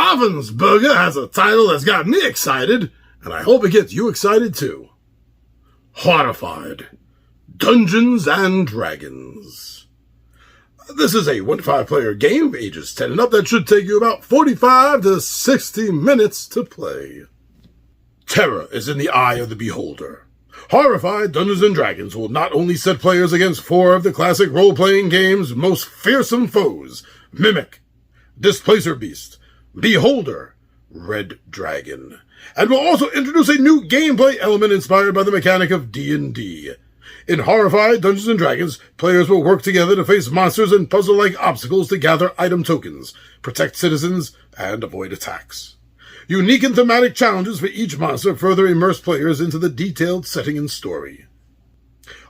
Ravensburger has a title that's got me excited, and I hope it gets you excited too. Horrified, Dungeons and Dragons. This is a 1-to-5 player game, ages 10 and up, that should take you about 45 to 60 minutes to play. Terror is in the eye of the beholder. Horrified, Dungeons and Dragons will not only set players against 4 of the classic role-playing game's most fearsome foes, Mimic, Displacer Beast, Beholder, Red Dragon, and will also introduce a new gameplay element inspired by the mechanic of D&D. In Horrified Dungeons & Dragons, players will work together to face monsters and puzzle-like obstacles to gather item tokens, protect citizens, and avoid attacks. Unique and thematic challenges for each monster further immerse players into the detailed setting and story.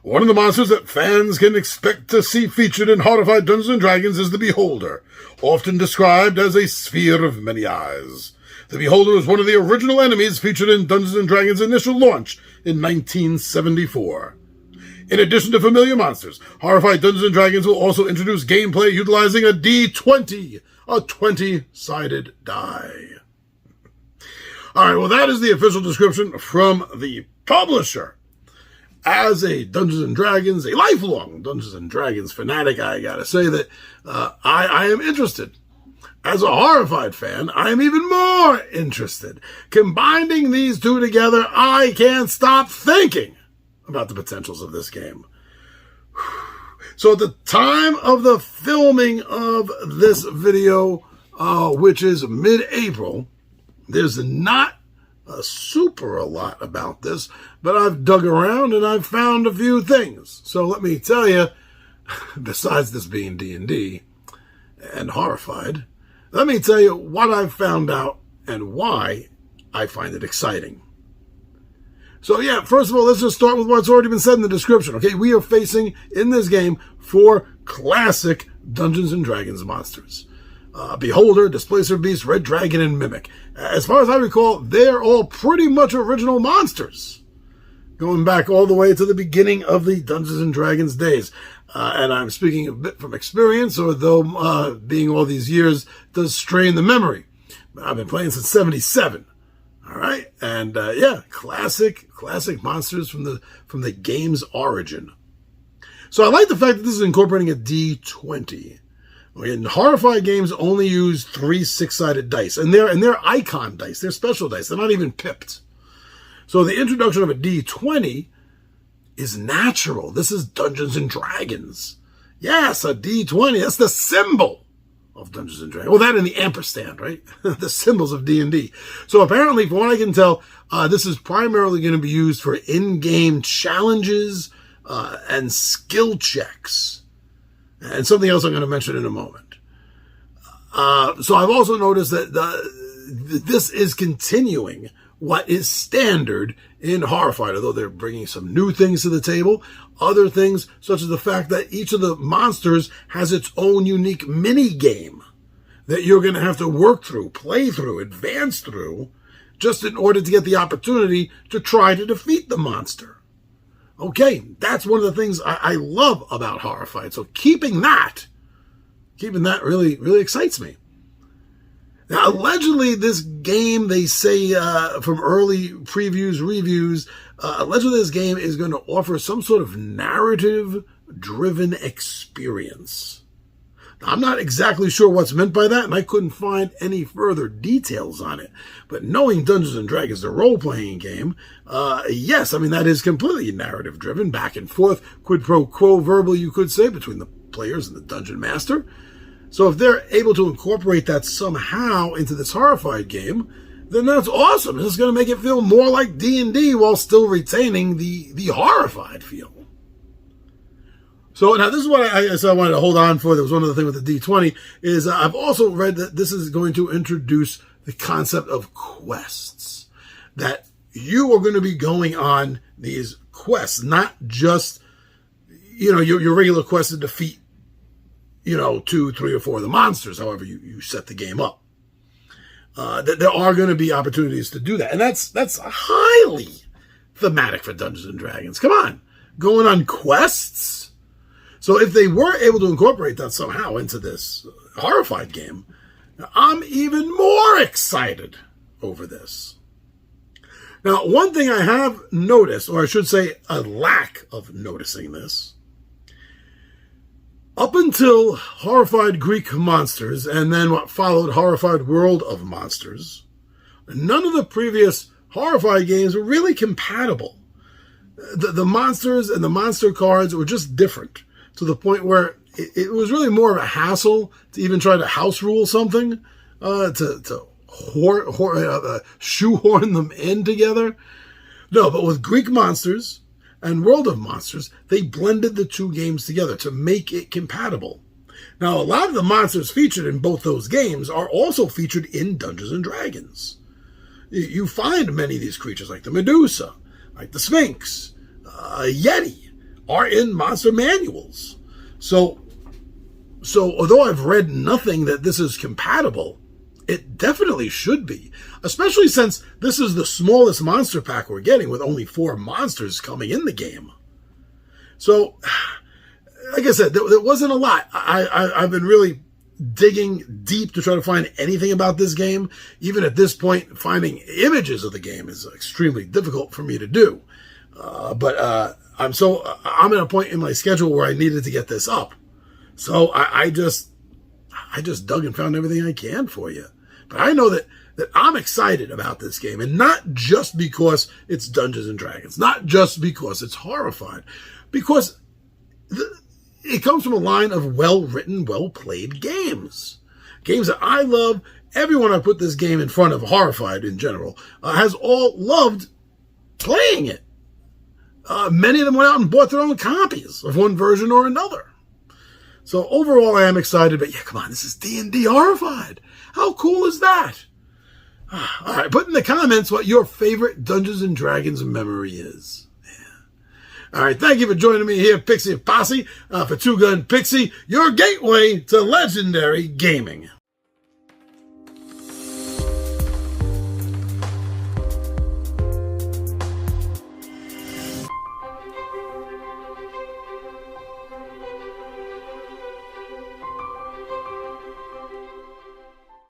One of the monsters that fans can expect to see featured in Horrified Dungeons & Dragons is the Beholder, often described as a sphere of many eyes. The Beholder is one of the original enemies featured in Dungeons & Dragons' initial launch in 1974. In addition to familiar monsters, Horrified Dungeons & Dragons will also introduce gameplay utilizing a D20, a 20-sided die. Alright, well that is the official description from the publisher. As a Dungeons & Dragons, a lifelong Dungeons & Dragons fanatic, I gotta say that I am interested. As a Horrified fan, I am even more interested. Combining these two together, I can't stop thinking about the potentials of this game. So at the time of the filming of this video, which is mid-April, there's not a lot about this, but I've dug around and I've found a few things. So let me tell you, besides this being D&D and Horrified, let me tell you what I've found out and why I find it exciting. So yeah, first of all, let's just start with what's already been said in the description. Okay, we are facing, in this game, 4 classic Dungeons & Dragons monsters. Beholder, Displacer Beast, Red Dragon, and Mimic. As far as I recall, they're all pretty much original monsters, going back all the way to the beginning of the Dungeons & Dragons days. And I'm speaking a bit from experience, although being all these years does strain the memory. I've been playing since '77. All right, and yeah, classic monsters from the game's origin. So I like the fact that this is incorporating a D20. In Horrified games, only use 3 6-sided dice, and they're icon dice. They're special dice. They're not even pipped. So the introduction of a D20 is natural. This is Dungeons & Dragons. Yes, a D20. That's the symbol of Dungeons & Dragons. Well, that and the ampersand, right? The symbols of D&D. So apparently, from what I can tell, this is primarily going to be used for in-game challenges and skill checks. And something else I'm going to mention in a moment. So I've also noticed that this is continuing what is standard in Horrified, although they're bringing some new things to the table. Other things, such as the fact that each of the monsters has its own unique mini game that you're going to have to work through, play through, advance through, just in order to get the opportunity to try to defeat the monster. Okay, that's one of the things I love about Horrified. So keeping that really, really excites me. Now, allegedly, this game, they say from early previews, reviews, allegedly this game is going to offer some sort of narrative-driven experience. Now, I'm not exactly sure what's meant by that, and I couldn't find any further details on it. But knowing Dungeons & Dragons, the role-playing game, yes, I mean, that is completely narrative-driven, back and forth, quid pro quo verbally, you could say, between the players and the Dungeon Master. So if they're able to incorporate that somehow into this Horrified game, then that's awesome. It's going to make it feel more like D&D while still retaining the Horrified feel. So now this is what I wanted to hold on for. There was one other thing with the D20 is I've also read that this is going to introduce the concept of quests, that you are going to be going on these quests, not just, your regular quest to defeat, 2, 3, or 4 of the monsters, however you set the game up. That there are going to be opportunities to do that. And that's highly thematic for Dungeons & Dragons. Come on, going on quests. So if they were able to incorporate that somehow into this Horrified game, Now, I'm even more excited over this. Now, one thing I have noticed, or I should say a lack of noticing this, up until Horrified Greek Monsters and then what followed Horrified World of Monsters, none of the previous Horrified games were really compatible. The monsters and the monster cards were just different to the point where it was really more of a hassle to even try to house rule something, to shoehorn them in together. No, but with Greek Monsters and World of Monsters, they blended the two games together to make it compatible. Now, a lot of the monsters featured in both those games are also featured in Dungeons and Dragons. You find many of these creatures, like the Medusa, like the Sphinx, Yeti, are in monster manuals. So although I've read nothing that this is compatible, it definitely should be, especially since this is the smallest monster pack we're getting with only 4 monsters coming in the game. So, like I said, there wasn't a lot. I've been really digging deep to try to find anything about this game. Even at this point, finding images of the game is extremely difficult for me to do. But I'm at a point in my schedule where I needed to get this up. So I just dug and found everything I can for you. But I know that I'm excited about this game, and not just because it's Dungeons and Dragons, not just because it's Horrified, because it comes from a line of well-written, well-played games. Games that I love. Everyone I put this game in front of, Horrified in general, has all loved playing it. Many of them went out and bought their own copies of one version or another. So overall, I am excited, but yeah, come on, this is D&D Horrified. How cool is that? All right, put in the comments what your favorite Dungeons and Dragons memory is. Yeah. All right, thank you for joining me here, Pixie Posse, for Two Gun Pixie, your gateway to legendary gaming.